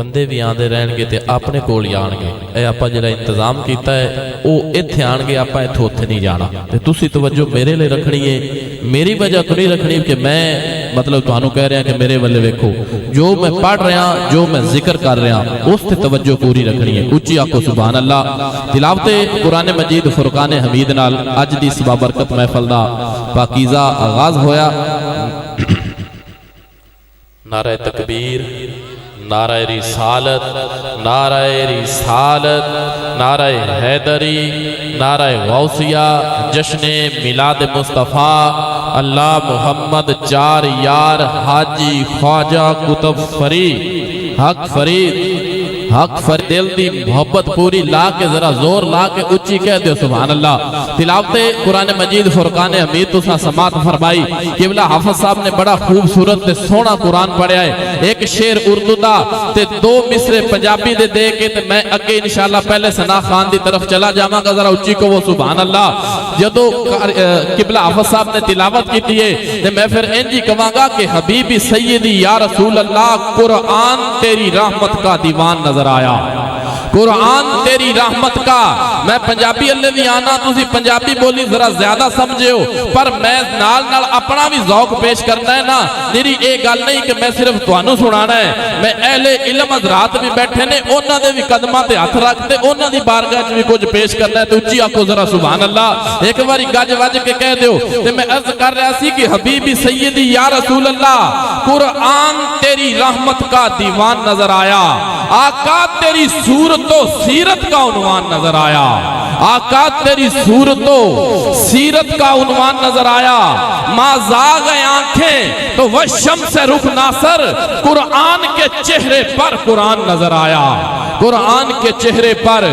बंदे भी आते रहणगे ते अपने कोल ही आणगे। ये आपां जिहड़ा इंतजाम कीता है वो इत्थे आणगे, आपां इत्थों उत्थे नहीं जाना। ते तुसीं तवज्जो मेरे लिए रखनी है, मेरी वजह तो नहीं रखनी कि मैं मतलब तुहानूं कह रहा कि मेरे वाले वेखो, जो मैं पढ़ रहा, जो मैं जिक्र कर रहा, उस ते तवज्जो पूरी रखनी है। उच्ची आखो सुभान अल्लाह। तिलावते कुरान मजीद फुरकान हमीद नाल अज दी इस बाबरकत महफल दा पाकीज़ा आगाज होया। नारे तकबीर, नारे रिसालत, नारे रिसालत, नारे हैदरी, नारे गौसिया, जश्ने मिलाद मुस्तफ़ा, अल्लाह मोहम्मद चार यार, हाजी ख्वाजा कुतुब फरीद, हक फरीद, हक फर दिल दी मोहब्बत पूरी ला के जरा जोर ला के उच्ची कह दो सुभान अल्लाह। तिलावते कुरान मजीद फुरकान हमीद तुसा समात फरमाई। किबला हाफिज साहब ने बड़ा खूबसूरत ते सोहना कुरान पढ़िया है। एक शेर उर्दू दा ते दो मिसरे पंजाबी दे के ते मैं अगे इंशाअल्लाह पहले सना खान दी तरफ चला जावांगा। जरा उच्ची को वो सुभान अल्लाह। जदों किबला हाफिज साहब ने तिलावत की है ते मैं फिर इंज ही कहांगा कि हबीबी सैयदी या रसूल अल्लाह, कुरान तेरी रहमत का दीवान नजर आया, कुरान तेरी रहमत का। मैं पंजाबी अल्ले भी आना, तुसी पंजाबी बोली जरा ज्यादा समझे हो, पर मैं नाल नाल अपना भी ज़ौक पेश करना है ना। मेरी ये गल नहीं कि मैं सिर्फ तुहानू सुनाना है, मैं अहले इल्म हज़रात भी बैठे ने, उन्हां दे भी कदमां ते हथ रखते उन्हां दी बारगाह च भी कुछ पेश करना है। तो उच्ची आखो जरा सुभान अल्लाह। एक बारी गज वज के कह दो। ते मैं अर्ज कर रहा सी कि हबीबी सैयदी या रसूल अल्लाह, कुरान तेरी रहमत का दीवान नजर आया, आका तेरी सूरतो सीरत का उन्वान नजर आया, आका तेरी सूरतो सीरत का उन्वान नजर आया। माजा गए आंखें तो वह शम्स रुख नासर, कुरान के चेहरे पर कुरान नजर आया, कुरान के चेहरे पर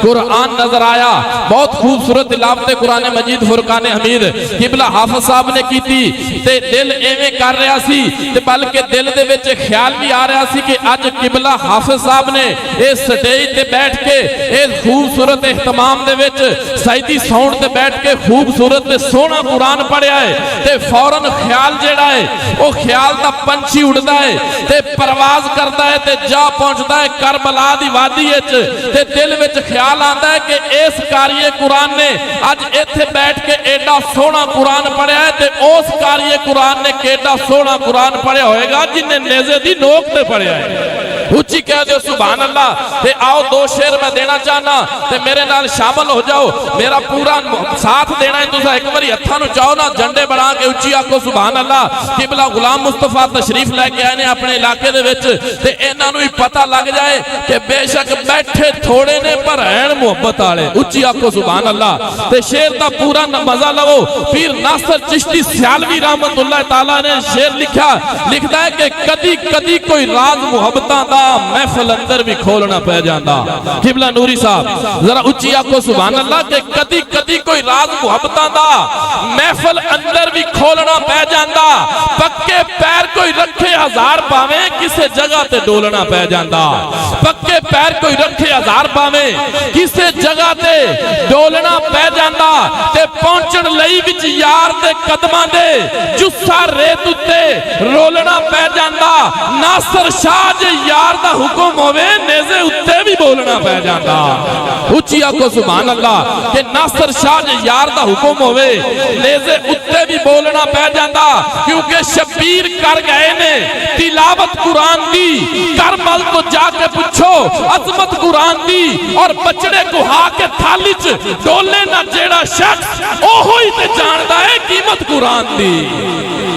कुरान नजर आया। बहुत खूबसूरत तिलावत कुरान मजीद फुरकान हमीद किबला हाफिज साहब ने की थी ते दिल एवें कर रहा सी ते बल्कि दिल दे विच ख्याल भी आ रहा सी कि अज किबला हाफिज साहब ने इस स्टेज ते बैठ के इस खूबसूरत इहतमाम दे विच सईदी साउंड ते बैठ के खूबसूरत ते सोहना कुरान पढ़िया है ते फौरन ख्याल जेड़ा है वो ख्याल दा पंछी उड़दा है ते परवाज करदा है ते जा पहुंचदा है करबला दी वादी विच ते दिल विच ख्याल आंदा है कि इस कारिए कुरान ने अज इत्थे बैठ के एडा सोहना कुरान पढ़िया है ते उस कारिए कुरान ने केडा सोहना कुरान पढ़िया होएगा जिन्हें नेज़े दी नोक ते पढ़िया है। उच्ची कह दो सुभान अल्लाह। ते आओ दो शेर मैं देना चाहना ते मेरे नाल शामिल हो जाओ, मेरा पूरा साथ देना है। तुसा एक बारी हत्थां नूं चाहो ना झंडे बना के उच्ची आखो सुभान अल्लाह। किबला गुलाम मुस्तफा तशरीफ लेके आए ने अपने इलाके दे विच ते इन्हां नूं भी पता लग जाए कि बेशक बैठे थोड़े ने पर हैं मोहब्बत वाले। उच्ची आखो सुभान अल्लाह। ते शेर दा पूरा मजा लवो। पीर नासर चिश्ती सियालवी रहमतुल्लाह तआला ने शेर लिखा, लिखदा है कि कदी कदी कोई राज मुहब्बतां दा महफिल अंदर भी खोलना पै जांदा। किबला नूरी साहब जरा उच्ची आखो सुभान अल्लाह के कदी कदी कोई राज मुहब्बतां दा महफिल अंदर भी खोलना पै जांदा। पक्के पैर कोई रखे हजार पावे किसे जगह ते डोलना पै जांदा। पक्के पैर कोई रखे हजार पावे किसे जगह ते डोलना पै जांदा। ते पहुंचण लई विच यार दे कदमां दे जुस्सा रेत उत्ते रोलना पै जांदा। नासर शाह जे यार दा हुक्म होवे नेज़े उत्ते भी बोलना पै जांदा। उच्ची आखो सुभान अल्लाह कि नासर शाह जे यार दा हुक्म होवे नेज़े उत्ते भी बोलना पै जांदा। क्योंकि शबीर कर गए ने तिलावत कुरान दी, करबल तो जाके पूछो अजमत कुरान दी। और बचड़े गुहा के थाली च डोले ना जेड़ा शख्स ओहो ही ते जानदा है कीमत कुरान दी।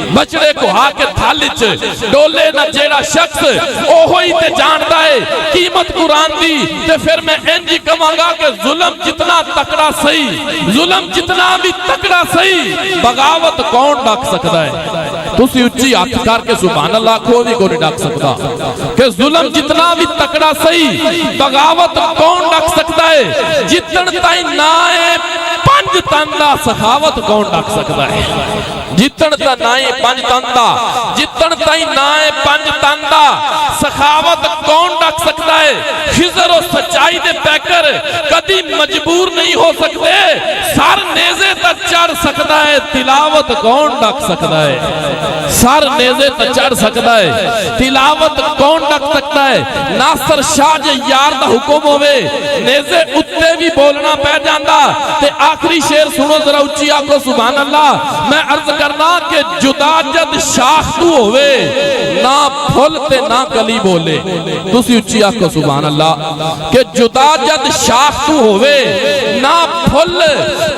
बचड़े गुहा के थाली च डोले ना जेड़ा शख्स ओहो ही ते जानदा है कीमत कुरान दी। ते फिर मैं इंज कहांगा कि जुल्म जितना तकड़ा सही, जुल्म जितना भी तकड़ा सही, बगावत कौन डक सकता है? तुसी उच्ची हथ करके सुभान अल्लाह को भी कोई डक सकता कि जुल्म जितना भी तकड़ा सही, बगावत कौन डक सकता है? जितन ताई ना है पंज तन दा सखावत कौन डक सकता है? जितन ता ना है पंज तन दा, जितन ताई ना है पंज तन दा सखावत कौन आख सकता है खिजर और सच्चाई दे पैकर कदी मजबूर नहीं हो सकते, सर नेजे तक चढ़ सकता है, तिलावत कौन ढक सकता है। सर नेजे तक चढ़ सकता है, तिलावत कौन ढक सकता है। नासर शाह जे यार दा हुक्म होवे नेजे उत्ते भी बोलना पै जांदा। ते आखिरी शेर सुनो जरा उच्ची आखो सुभान अल्लाह। मैं अर्ज करना कि जुदा जद शाख तू होवे ना फुल ते ना कली बोले। तुसी उच्ची आखो सुभान अल्लाह कि जुदा जद शाख तू होवे ना फुल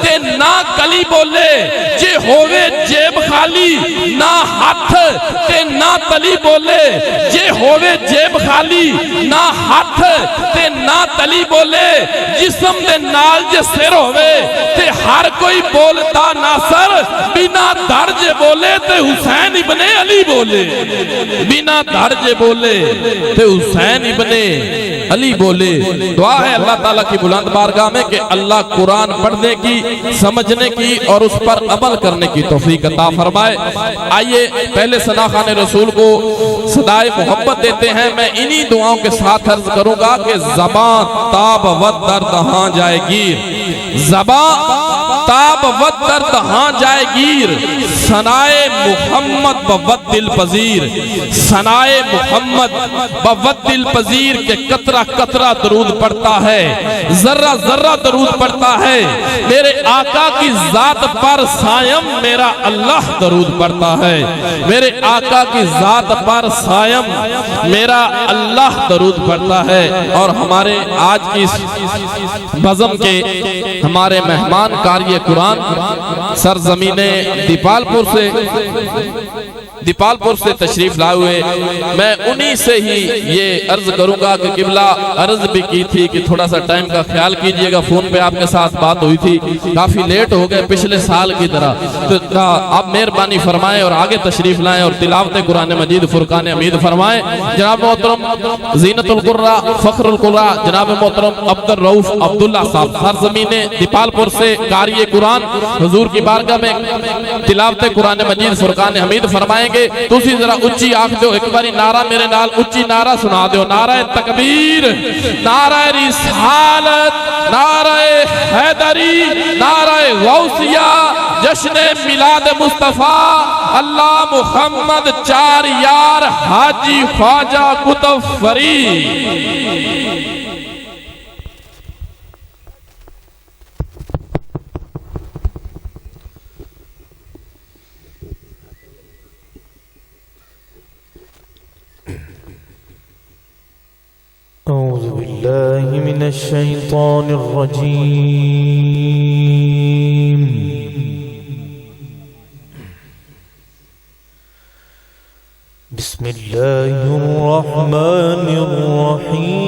ते ना कली बोले। जे होवे जेब खाली ना हाथ ते ना तली बोले। जे होवे जेब खाली ना हाथ ते ना तली बोले। जिस्म दे नाल जे सिर होवे ते हर कोई बोलता नासर बिना दर्ज बोले ते हुसैन इब्ने अली बोले। बिना दर्ज बोले ते हुसैन इब्ने अली बोले। दुआ है अल्लाह ताला की बुलंद बारगाह में कि अल्लाह कुरान पढ़ने की, समझने की और उस पर अमल करने की तौफीक अता फरमाए। आइए पहले सना खाने रसूल को सदाए मोहब्बत देते हैं। मैं इन्हीं दुआओं के साथ अर्ज करूंगा कि ज़बां ताब व दर्द हाँ जाएगी, ज़बां ताब व दर्द हाँ जाएगीर, सनाए मुहम्मद बवत दिल पजीर, सनाए मुहम्मद बवत दिल पजीर के कतरा कतरा दरूद पढ़ता है, जर्रा जर्रा दरूद पढ़ता है। मेरे आका की जात पर सायम मेरा अल्लाह दरूद पढ़ता है। मेरे आका की जात पर सायम मेरा अल्लाह दरूद पढ़ता है। और हमारे आज की बज़म के हमारे मेहमान कार्य कुरान सरजमीने दीपालपुर से तशरीफ लाए हुए, मैं उन्हीं से ही ये अर्ज करूंगा कि किबला अर्ज भी की थी कि थोड़ा सा टाइम का ख्याल कीजिएगा। फोन पे आपके साथ बात हुई थी, काफी लेट हो गए पिछले साल की तरह, तो आप मेहरबानी फरमाएं और आगे तशरीफ लाएं और तिलावत कुरान मजीद फुरकान हमीद फरमाएं। जनाब मोहतरम ज़ीनतुल कुर्रा फख्रुल कुर्रा जनाब मोहतरम अब्दुल रऊफ अब्दुल्ला साहब सरजमीने दीपालपुर से कारी कुरान हुजूर की बारगाह में तिलावत कुरान मजीद फुरकान हमीद फरमाएंगे। तुसी जरा उच्ची आख दो एक बारी नारा मेरे नाल उच्ची नारा सुना दो। नारा तकबीर, नारा रिसालत, नारा हैदरी, नारा गौसिया, जश्न मिलाद मुस्तफा, अल्लाह मुहम्मद चार यार हाजी ख्वाजा कुतुब फरीद। औज़ु बिल्लाहि मिनश शैतानिर रजीम। बिस्मिल्लाहिर रहमानिर रहीम।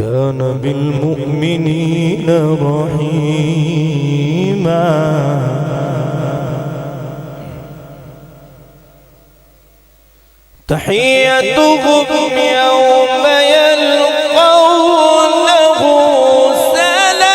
وكان بالمؤمنين رحيما. تحيتهم يوم يلقونه سلام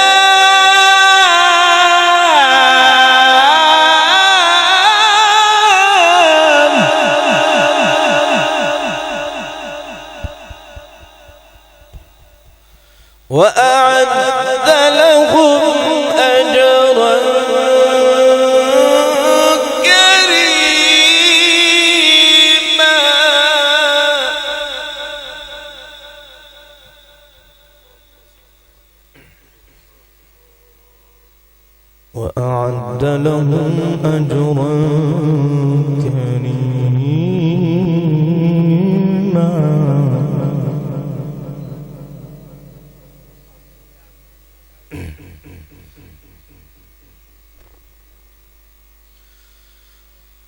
وأعد لهم أجرا كريما. وأعد لهم أجرا كريما.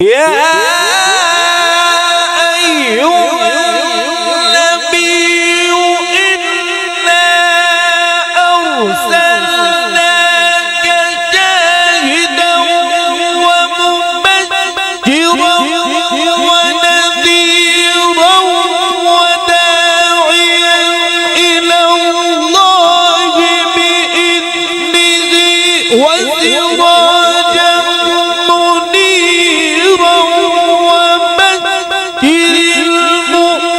يا أيها النبي إنا أرسلناك شاهدا ومبشرا ونذيرا وداعيا إلى الله بإذنه وسراجا منيرا وبشر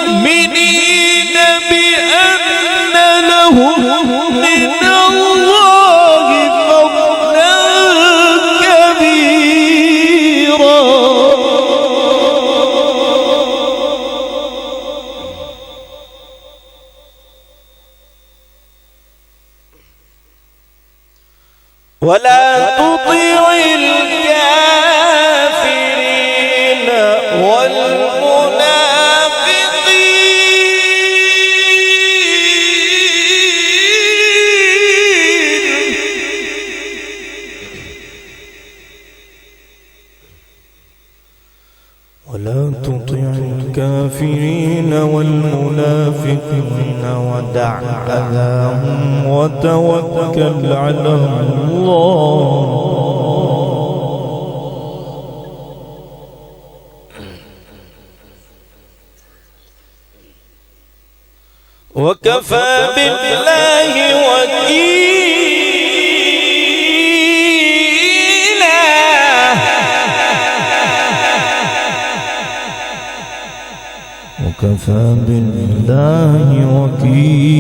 المؤمنين بأن لهم من الله فضلا كبيرا. ولا تطع الكافرين والمنافقين ودع أذاهم وتوكل على الله. وكفى بالله وكيلا. وكفى بالله وكيلا.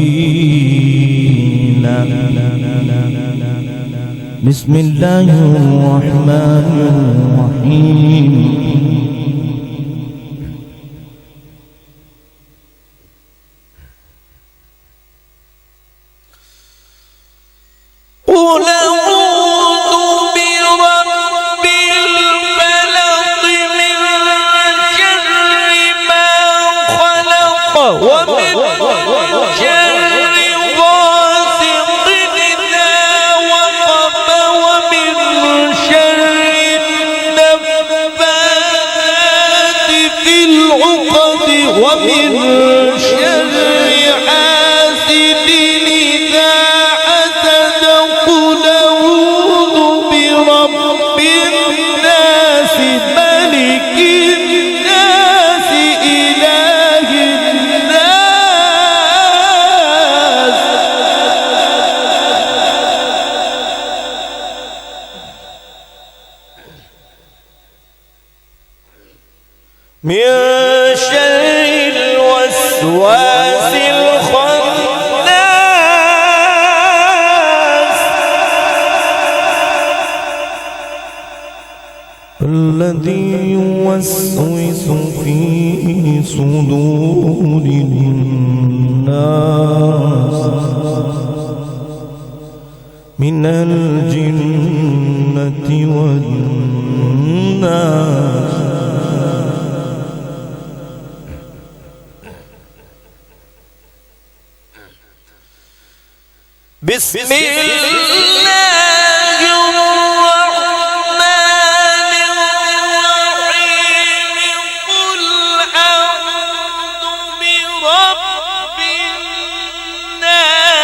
بسم الله الرحمن الرحيم. قل أعوذ برب الفلق من شر ما خلق ومن شر غاسق إذا وقب ومن شر النفاثات في العقد ومن شر حاسد إذا حسد. قل أعوذ برب الناس ملك الناس إله الناس من شر الوسواس الخناس الذي يوسوس في صدور الناس من الجنة والناس. بسم الله الرحمن الرحيم. قل أعوذ برب الناس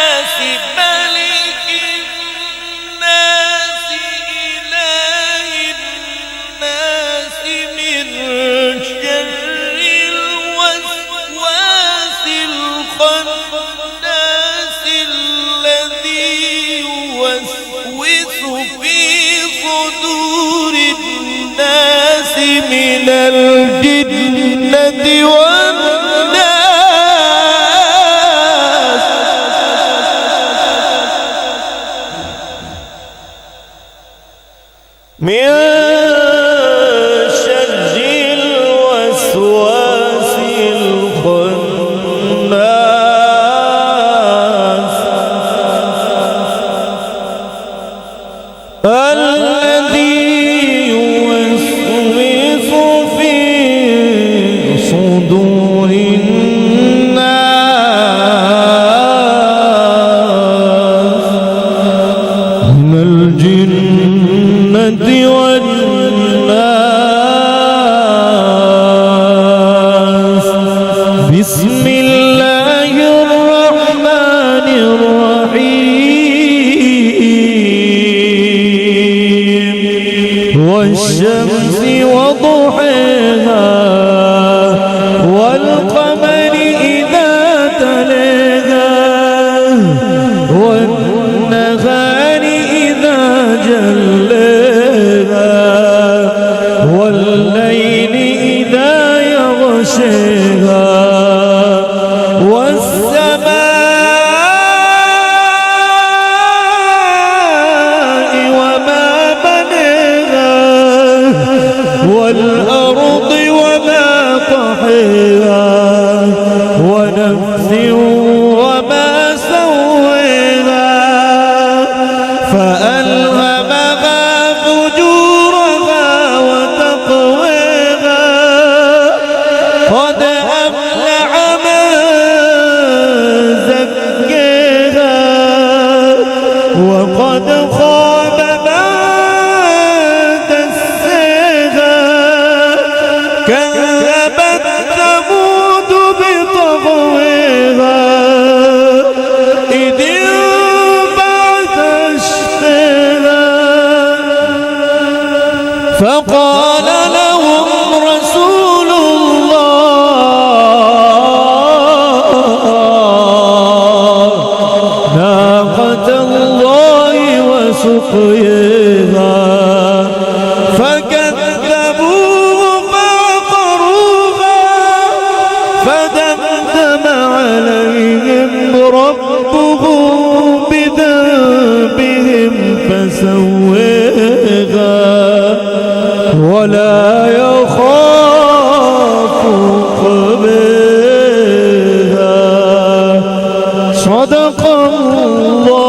صدور الناس من الجنة والناس من شر الوسواس الخناس الذي يوسوس في صدور الناس من الجنة والناس بسم الله الرحمن الرحيم والشمس وضحاها والقمر إذا تلاها والنهار إذا جلاها والليل إذا يغشاها والسماء وما بناها والأرض وما طحاها ونفس وما سواها فألهمها فجورها وتقواها قد أفلح من زكاها وقد خاب من دساها كذبت ثمود بطغواها إذ انبعث أشقاها فقال لهم رسول الله ناقة الله وسقياها فكذبوه فعقروها فدمدم عليهم ربهم بذنبهم فسواها ولا يخاف عقباها صدق الله